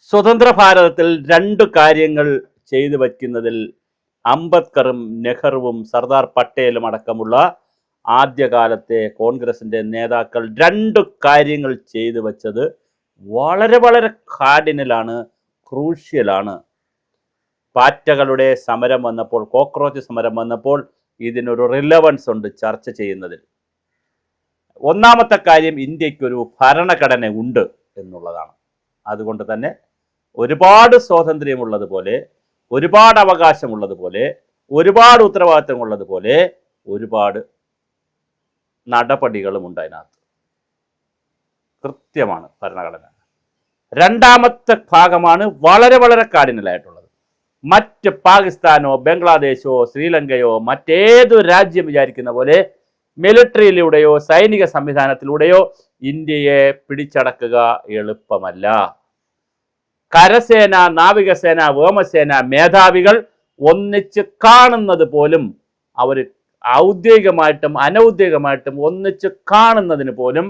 സ്വതന്ത്ര ഭാരതത്തിൽ രണ്ട് കാര്യങ്ങൾ ചെയ്തു വയ്ക്കുന്നതിൽ അംബേദ്കറും നെഹ്റുവും സർദാർ പട്ടേലും അടക്കമുള്ള ആദ്യകാലത്തെ കോൺഗ്രസിൻ്റെ നേതാക്കൾ രണ്ട് കാര്യങ്ങൾ ചെയ്തു വച്ചത് വളരെ വളരെ കാർഡിനലാണ്, ക്രൂഷ്യലാണ്. പാറ്റകളുടെ സമരം വന്നപ്പോൾ, കോക്രോച്ച് സമരം വന്നപ്പോൾ ഇതിനൊരു റിലവൻസ് ഉണ്ട് ചർച്ച ചെയ്യുന്നതിൽ. ഒന്നാമത്തെ കാര്യം, ഇന്ത്യക്കൊരു ഭരണഘടന ഉണ്ട് എന്നുള്ളതാണ്. അതുകൊണ്ട് തന്നെ ഒരുപാട് സ്വാതന്ത്ര്യമുള്ളതുപോലെ, ഒരുപാട് അവകാശമുള്ളതുപോലെ, ഒരുപാട് ഉത്തരവാദിത്തമുള്ളതുപോലെ ഒരുപാട് നടപടികളുമുണ്ട് അതിനകത്ത്. കൃത്യമാണ് ഭരണഘടന. രണ്ടാമത്തെ ഭാഗമാണ് വളരെ വളരെ കാർഡിനലായിട്ടുള്ളത്. മറ്റ് പാകിസ്ഥാനോ ബംഗ്ലാദേശോ ശ്രീലങ്കയോ മറ്റേതു രാജ്യം വിചാരിക്കുന്ന പോലെ മിലിറ്ററിയിലൂടെയോ സൈനിക സംവിധാനത്തിലൂടെയോ ഇന്ത്യയെ പിടിച്ചടക്കുക എളുപ്പമല്ല. കരസേന, നാവികസേന, വ്യോമസേന മേധാവികൾ ഒന്നിച്ച് കാണുന്നത് പോലും, അവർ ഔദ്യോഗികമായിട്ടും അനൗദ്യോഗികമായിട്ടും ഒന്നിച്ച് കാണുന്നതിന് പോലും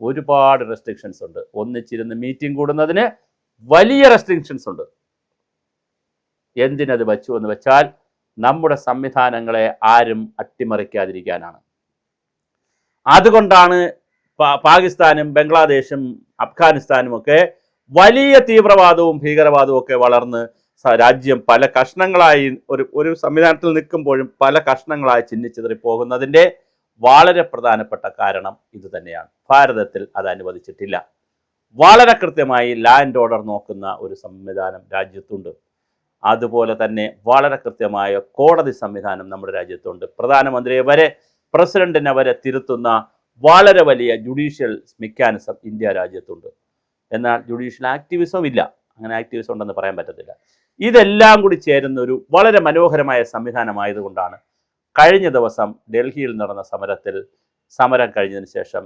ഒരുപാട് റെസ്ട്രിക്ഷൻസ് ഉണ്ട്. ഒന്നിച്ചിരുന്ന് മീറ്റിംഗ് കൂടുന്നതിന് വലിയ റെസ്ട്രിക്ഷൻസ് ഉണ്ട്. എന്തിനത് വച്ചു എന്ന് വെച്ചാൽ നമ്മുടെ സംവിധാനങ്ങളെ ആരും അട്ടിമറിക്കാതിരിക്കാനാണ്. അതുകൊണ്ടാണ് പാകിസ്ഥാനും ബംഗ്ലാദേശും അഫ്ഗാനിസ്ഥാനും ഒക്കെ വലിയ തീവ്രവാദവും ഭീകരവാദവും ഒക്കെ വളർന്ന് രാജ്യം പല കഷ്ണങ്ങളായി ഒരു സംവിധാനത്തിൽ നിൽക്കുമ്പോഴും പല കഷ്ണങ്ങളായി ചിഹ്നിച്ചിതറി പോകുന്നതിൻ്റെ വളരെ പ്രധാനപ്പെട്ട കാരണം ഇത് തന്നെയാണ്. ഭാരതത്തിൽ അത് അനുവദിച്ചിട്ടില്ല. വളരെ കൃത്യമായി ലാ ആൻഡ് ഓർഡർ നോക്കുന്ന ഒരു സംവിധാനം രാജ്യത്തുണ്ട്. അതുപോലെ തന്നെ വളരെ കൃത്യമായ കോടതി സംവിധാനം നമ്മുടെ രാജ്യത്തുണ്ട്. പ്രധാനമന്ത്രിയെ വരെ, പ്രസിഡന്റിനെ വരെ തിരുത്തുന്ന വളരെ വലിയ ജുഡീഷ്യൽ മെക്കാനിസം ഇന്ത്യ രാജ്യത്തുണ്ട്. എന്നാൽ ജുഡീഷ്യൽ ആക്ടിവിസം ഇല്ല. അങ്ങനെ ആക്ടിവിസം ഉണ്ടെന്ന് പറയാൻ പറ്റത്തില്ല. ഇതെല്ലാം കൂടി ചേരുന്ന ഒരു വളരെ മനോഹരമായ സംവിധാനമായതുകൊണ്ടാണ് കഴിഞ്ഞ ദിവസം ഡൽഹിയിൽ നടന്ന സമരം കഴിഞ്ഞതിന് ശേഷം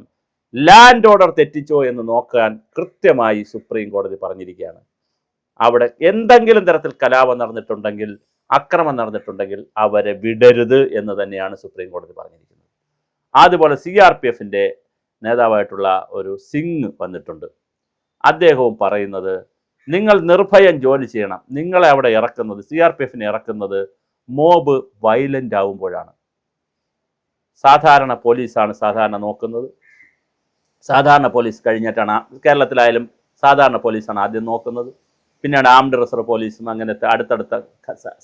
ലാൻഡ് ഓർഡർ തെറ്റിച്ചോ എന്ന് നോക്കാൻ കൃത്യമായി സുപ്രീം കോടതി പറഞ്ഞിരിക്കുകയാണ്. അവിടെ എന്തെങ്കിലും തരത്തിൽ കലാപം നടന്നിട്ടുണ്ടെങ്കിൽ, അക്രമം നടന്നിട്ടുണ്ടെങ്കിൽ അവരെ വിടരുത് എന്ന് തന്നെയാണ് സുപ്രീം കോടതി പറഞ്ഞിരിക്കുന്നത്. അതുപോലെ CRPFിൻ്റെ നേതാവായിട്ടുള്ള ഒരു സിംഗ് വന്നിട്ടുണ്ട്. അദ്ദേഹവും പറയുന്നത്, നിങ്ങൾ നിർഭയം ജോലി ചെയ്യണം. നിങ്ങളെ അവിടെ ഇറക്കുന്നത്, CRPFിനെ ഇറക്കുന്നത് മോബ് വയലൻ്റ് ആവുമ്പോഴാണ്. സാധാരണ പോലീസാണ് സാധാരണ നോക്കുന്നത്. സാധാരണ പോലീസ് കഴിഞ്ഞിട്ടാണ്, കേരളത്തിലായാലും സാധാരണ പോലീസാണ് ആദ്യം നോക്കുന്നത്. പിന്നീട് ആംഡ് റിസർവ് പോലീസും അങ്ങനത്തെ അടുത്തടുത്ത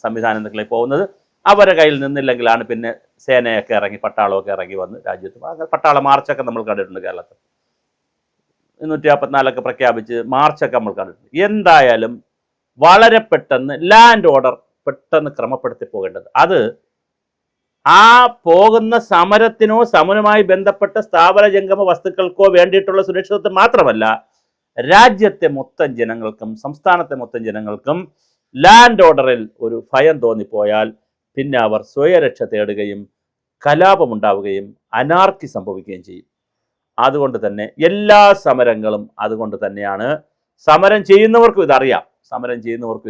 സംവിധാനങ്ങളിലേക്ക് പോകുന്നത്. അവരുടെ കയ്യിൽ നിന്നില്ലെങ്കിലാണ് പിന്നെ സേനയൊക്കെ ഇറങ്ങി, പട്ടാളമൊക്കെ ഇറങ്ങി വന്ന് രാജ്യത്ത് പട്ടാള മാർച്ചൊക്കെ നമ്മൾ കണ്ടിട്ടുണ്ട്. കേരളത്തിൽ 254 പ്രഖ്യാപിച്ച് മാർച്ചൊക്കെ നമ്മൾ കണ്ടിട്ടുണ്ട്. എന്തായാലും വളരെ പെട്ടെന്ന് ലാൻഡ് ഓർഡർ പെട്ടെന്ന് ക്രമപ്പെടുത്തി പോകേണ്ടത്, അത് ആ പോകുന്ന സമരത്തിനോ സമരവുമായി ബന്ധപ്പെട്ട സ്ഥാപന ജംഗമ വസ്തുക്കൾക്കോ വേണ്ടിയിട്ടുള്ള സുരക്ഷിതത്വം മാത്രമല്ല, രാജ്യത്തെ മൊത്തം ജനങ്ങൾക്കും സംസ്ഥാനത്തെ മൊത്തം ജനങ്ങൾക്കും ലാൻഡ് ഓർഡറിൽ ഒരു ഭയം തോന്നിപ്പോയാൽ പിന്നെ അവർ സ്വയരക്ഷ തേടുകയും കലാപമുണ്ടാവുകയും അനാർക്കി സംഭവിക്കുകയും ചെയ്യും. അതുകൊണ്ട് തന്നെ എല്ലാ സമരങ്ങളും അതുകൊണ്ട് തന്നെയാണ്. സമരം ചെയ്യുന്നവർക്കും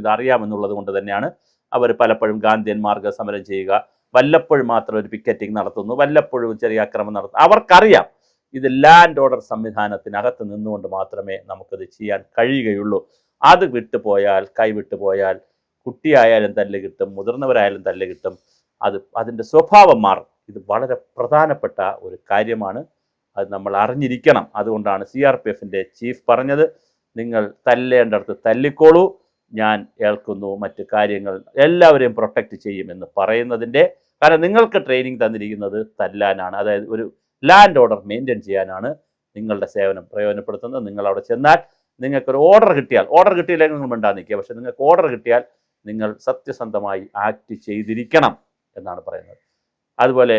ഇതറിയാമെന്നുള്ളത് കൊണ്ട് തന്നെയാണ് അവർ പലപ്പോഴും ഗാന്ധിയൻ മാർഗ സമരം ചെയ്യുക, വല്ലപ്പോഴും മാത്രം ഒരു പിക്കറ്റിംഗ് നടത്തുന്നു, വല്ലപ്പോഴും ചെറിയ അക്രമം നടത്തുന്നു. അവർക്കറിയാം ഇത് ലാൻഡ് ഓർഡർ സംവിധാനത്തിനകത്ത് നിന്നുകൊണ്ട് മാത്രമേ നമുക്കത് ചെയ്യാൻ കഴിയുകയുള്ളൂ. അത് വിട്ടുപോയാൽ, കൈവിട്ടുപോയാൽ കുട്ടിയായാലും തല്ല് കിട്ടും, മുതിർന്നവരായാലും തല്ല് കിട്ടും. അതിൻ്റെ സ്വഭാവം മാറും. ഇത് വളരെ പ്രധാനപ്പെട്ട ഒരു കാര്യമാണ്. അത് നമ്മൾ അറിഞ്ഞിരിക്കണം. അതുകൊണ്ടാണ് CRPFിൻ്റെ ചീഫ് പറഞ്ഞത്, നിങ്ങൾ തല്ലേണ്ടടുത്ത് തല്ലിക്കോളൂ, ഞാൻ ഏൽക്കുന്നു, മറ്റ് കാര്യങ്ങൾ എല്ലാവരെയും പ്രൊട്ടക്റ്റ് ചെയ്യുമെന്ന് പറയുന്നതിൻ്റെ കാരണം നിങ്ങൾക്ക് ട്രെയിനിങ് തന്നിരിക്കുന്നത് തല്ലാനാണ്. അതായത് ഒരു ലാൻഡ് ഓർഡർ മെയിൻറ്റെയിൻ ചെയ്യാനാണ് നിങ്ങളുടെ സേവനം പ്രയോജനപ്പെടുത്തുന്നത്. നിങ്ങൾ അവിടെ ചെന്നാൽ നിങ്ങൾക്കൊരു ഓർഡർ കിട്ടിയില്ലെങ്കിൽ നിങ്ങൾ മിണ്ടാതെ നിൽക്കുക. പക്ഷേ നിങ്ങൾക്ക് ഓർഡർ കിട്ടിയാൽ നിങ്ങൾ സത്യസന്ധമായി ആക്ട് ചെയ്തിരിക്കണം എന്നാണ് പറയുന്നത്. അതുപോലെ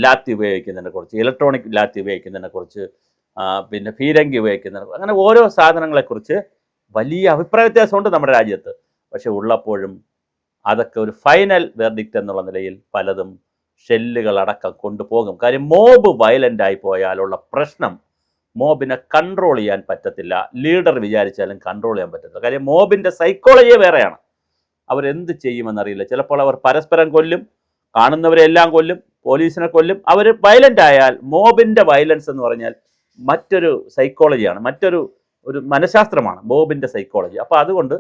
ലാത്തി ഉപയോഗിക്കുന്നതിനെക്കുറിച്ച്, ഇലക്ട്രോണിക് ലാത്തി ഉപയോഗിക്കുന്നതിനെക്കുറിച്ച്, പിന്നെ ഫീരങ്കി ഉപയോഗിക്കുന്നതിനെ, അങ്ങനെ ഓരോ സാധനങ്ങളെക്കുറിച്ച് വലിയ അഭിപ്രായ വ്യത്യാസമുണ്ട് നമ്മുടെ രാജ്യത്ത്. പക്ഷെ ഉള്ളപ്പോഴും അതൊക്കെ ഒരു ഫൈനൽ വെർഡിക്റ്റ് എന്നുള്ള നിലയിൽ പലതും ഷെല്ലുകളടക്കം കൊണ്ടുപോകും. കാര്യം മോബ് വയലൻ്റ് ആയി പോയാലുള്ള പ്രശ്നം, മോബിനെ കൺട്രോൾ ചെയ്യാൻ പറ്റത്തില്ല. ലീഡർ വിചാരിച്ചാലും കൺട്രോൾ ചെയ്യാൻ പറ്റത്തില്ല. കാര്യം മോബിൻ്റെ സൈക്കോളജിയെ വേറെയാണ്. അവരെന്ത് ചെയ്യുമെന്നറിയില്ല. ചിലപ്പോൾ അവർ പരസ്പരം കൊല്ലും, കാണുന്നവരെ എല്ലാം കൊല്ലും, പോലീസിനെ കൊല്ലും. അവർ വയലൻ്റ് ആയാൽ, മോബിൻ്റെ വയലൻസ് എന്ന് പറഞ്ഞാൽ മറ്റൊരു സൈക്കോളജിയാണ്, മറ്റൊരു ഒരു മനഃശാസ്ത്രമാണ് മോബിൻ്റെ സൈക്കോളജി. അപ്പോൾ അതുകൊണ്ട്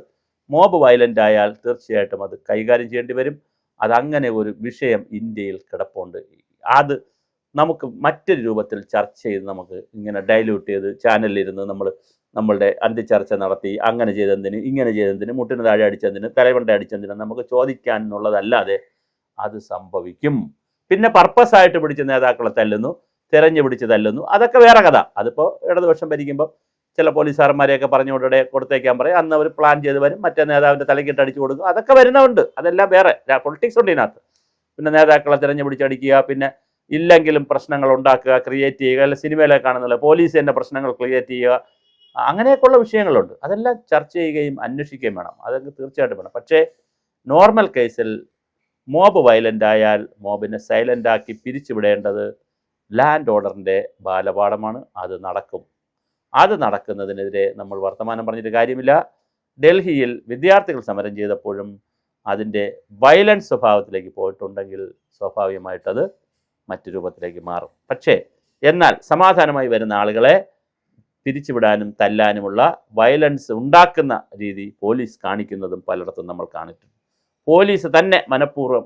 മോബ് വയലൻ്റ് ആയാൽ തീർച്ചയായിട്ടും അത് കൈകാര്യം ചെയ്യേണ്ടി വരും. അതങ്ങനെ ഒരു വിഷയം ഇന്ത്യയിൽ കിടപ്പുണ്ട്. അത് നമുക്ക് മറ്റൊരു രൂപത്തിൽ ചർച്ച ചെയ്ത് നമുക്ക് ഇങ്ങനെ ഡൈല്യൂട്ട് ചെയ്ത് ചാനലിലിരുന്ന് നമ്മളുടെ അന്തിച്ചർച്ച നടത്തി അങ്ങനെ ചെയ്തെന്തിന്, ഇങ്ങനെ ചെയ്തെന്തിന്, മുട്ടിന് താഴെ അടിച്ചെന്തിന്, തലവണ്ട അടിച്ചെന്തിന് നമുക്ക് ചോദിക്കാൻ എന്നുള്ളതല്ലാതെ അത് സംഭവിക്കും. പിന്നെ പർപ്പസായിട്ട് പിടിച്ച് നേതാക്കളെ തല്ലുന്നു, തിരഞ്ഞു പിടിച്ച് തല്ലുന്നു, അതൊക്കെ വേറെ കഥ. അതിപ്പോൾ ഇടതുപക്ഷം ഭരിക്കുമ്പോൾ ചില പോലീസുകാരന്മാരെയൊക്കെ പറഞ്ഞുകൊണ്ടിടെ കൊടുത്തേക്കാൻ പറയും, അന്ന് അവർ പ്ലാൻ ചെയ്ത് വരും, മറ്റേ നേതാവിൻ്റെ തലക്കിട്ട് അടിച്ചു കൊടുക്കും, അതൊക്കെ വരുന്നുണ്ട്. അതെല്ലാം വേറെ പൊളിറ്റിക്സ് ഉണ്ട് ഇതിനകത്ത്. പിന്നെ നേതാക്കളെ തിരഞ്ഞു പിടിച്ചടിക്കുക, പിന്നെ ഇല്ലെങ്കിലും പ്രശ്നങ്ങൾ ഉണ്ടാക്കുക, ക്രിയേറ്റ് ചെയ്യുക, അല്ല സിനിമയിലൊക്കെ കാണുന്നില്ല പോലീസ് തന്നെ പ്രശ്നങ്ങൾ ക്രിയേറ്റ് ചെയ്യുക, അങ്ങനെയൊക്കെയുള്ള വിഷയങ്ങളുണ്ട്. അതെല്ലാം ചർച്ച ചെയ്യുകയും അന്വേഷിക്കുകയും വേണം. അതൊക്കെ തീർച്ചയായിട്ടും വേണം. പക്ഷേ നോർമൽ കേസിൽ മോബ് വയലൻ്റ് ആയാൽ മോബിനെ സൈലൻ്റാക്കി പിരിച്ചുവിടേണ്ടത് ലാൻഡ് ഓർഡറിൻ്റെ ബാലപാഠമാണ്. അത് നടക്കും. അത് നടക്കുന്നതിനെതിരെ നമ്മൾ വർത്തമാനം പറഞ്ഞിട്ട് കാര്യമില്ല. ഡൽഹിയിൽ വിദ്യാർത്ഥികൾ സമരം ചെയ്തപ്പോഴും അതിൻ്റെ വയലൻസ് സ്വഭാവത്തിലേക്ക് പോയിട്ടുണ്ടെങ്കിൽ സ്വാഭാവികമായിട്ടത് മറ്റു രൂപത്തിലേക്ക് മാറും. പക്ഷേ എന്നാൽ സമാധാനമായി വരുന്ന ആളുകളെ പിരിച്ചുവിടാനും തല്ലാനുമുള്ള വയലൻസ് ഉണ്ടാക്കുന്ന രീതി പോലീസ് കാണിക്കുന്നതും പലയിടത്തും നമ്മൾ കാണിച്ചിട്ടുണ്ട്. പോലീസ് തന്നെ മനഃപൂർവ്വം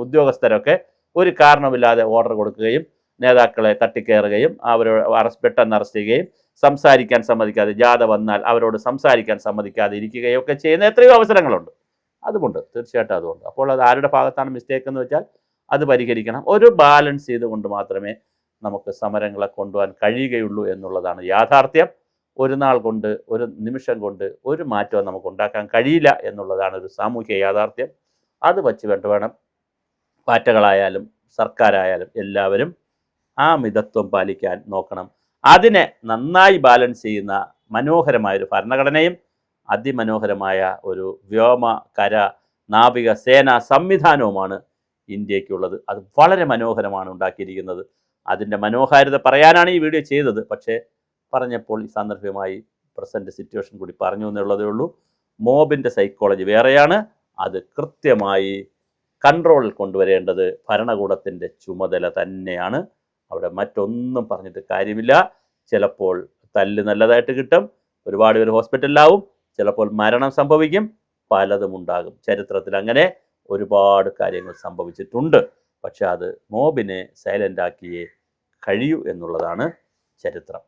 ഉദ്യോഗസ്ഥരൊക്കെ ഒരു കാരണമില്ലാതെ ഓർഡർ കൊടുക്കുകയും നേതാക്കളെ തട്ടിക്കയറുകയും അവരോട് പെട്ടെന്ന് അറസ്റ്റ് ചെയ്യുകയും സംസാരിക്കാൻ സമ്മതിക്കാതെ, ജാഥ വന്നാൽ അവരോട് സംസാരിക്കാൻ സമ്മതിക്കാതെ ഇരിക്കുകയും ഒക്കെ ചെയ്യുന്ന എത്രയോ അവസരങ്ങളുണ്ട്. അതുകൊണ്ട് തീർച്ചയായിട്ടും അതുകൊണ്ട്. അപ്പോൾ അത് ആരുടെ ഭാഗത്താണ് മിസ്റ്റേക്ക് എന്ന് വെച്ചാൽ അത് പരിഹരിക്കണം. ഒരു ബാലൻസ് ചെയ്തുകൊണ്ട് മാത്രമേ നമുക്ക് സമരങ്ങളെ കൊണ്ടുപോകാൻ കഴിയുകയുള്ളൂ എന്നുള്ളതാണ് യാഥാർത്ഥ്യം. ഒരു നാൾ കൊണ്ട്, ഒരു നിമിഷം കൊണ്ട് ഒരു മാറ്റവും നമുക്ക് ഉണ്ടാക്കാൻ കഴിയില്ല എന്നുള്ളതാണ് ഒരു സാമൂഹ്യ യാഥാർത്ഥ്യം. അത് വച്ച് വേണം പാറ്റകളായാലും സർക്കാരായാലും എല്ലാവരും ആ മിതത്വം പാലിക്കാൻ നോക്കണം. അതിനെ നന്നായി ബാലൻസ് ചെയ്യുന്ന മനോഹരമായൊരു ഭരണഘടനയും അതിമനോഹരമായ ഒരു വ്യോമ, കര, നാവിക, സേനാ സംവിധാനവുമാണ് ഇന്ത്യക്കുള്ളത്. അത് വളരെ മനോഹരമാണ് ഉണ്ടാക്കിയിരിക്കുന്നത്. അതിൻ്റെ മനോഹാരിത പറയാനാണ് ഈ വീഡിയോ ചെയ്തത്. പക്ഷേ പറഞ്ഞപ്പോൾ ഈ സാന്ദർഭികമായി പ്രസൻറ്റ് സിറ്റുവേഷൻ കൂടി പറഞ്ഞു എന്നുള്ളതേ ഉള്ളൂ. മോബിൻ്റെ സൈക്കോളജി വേറെയാണ്. അത് കൃത്യമായി കൺട്രോളിൽ കൊണ്ടുവരേണ്ടത് ഭരണകൂടത്തിൻ്റെ ചുമതല തന്നെയാണ്. അവിടെ മറ്റൊന്നും പറഞ്ഞിട്ട് കാര്യമില്ല. ചിലപ്പോൾ തല്ല് നല്ലതായിട്ട് കിട്ടും, ഒരുപാട് പേര് ഹോസ്പിറ്റലിലാവും, ചിലപ്പോൾ മരണം സംഭവിക്കും, പലതും ഉണ്ടാകും. ചരിത്രത്തിൽ അങ്ങനെ ഒരുപാട് കാര്യങ്ങൾ സംഭവിച്ചിട്ടുണ്ട്. പക്ഷെ അത് മോബിനെ സൈലൻ്റാക്കിയേ കഴിയൂ എന്നുള്ളതാണ് ചരിത്രം.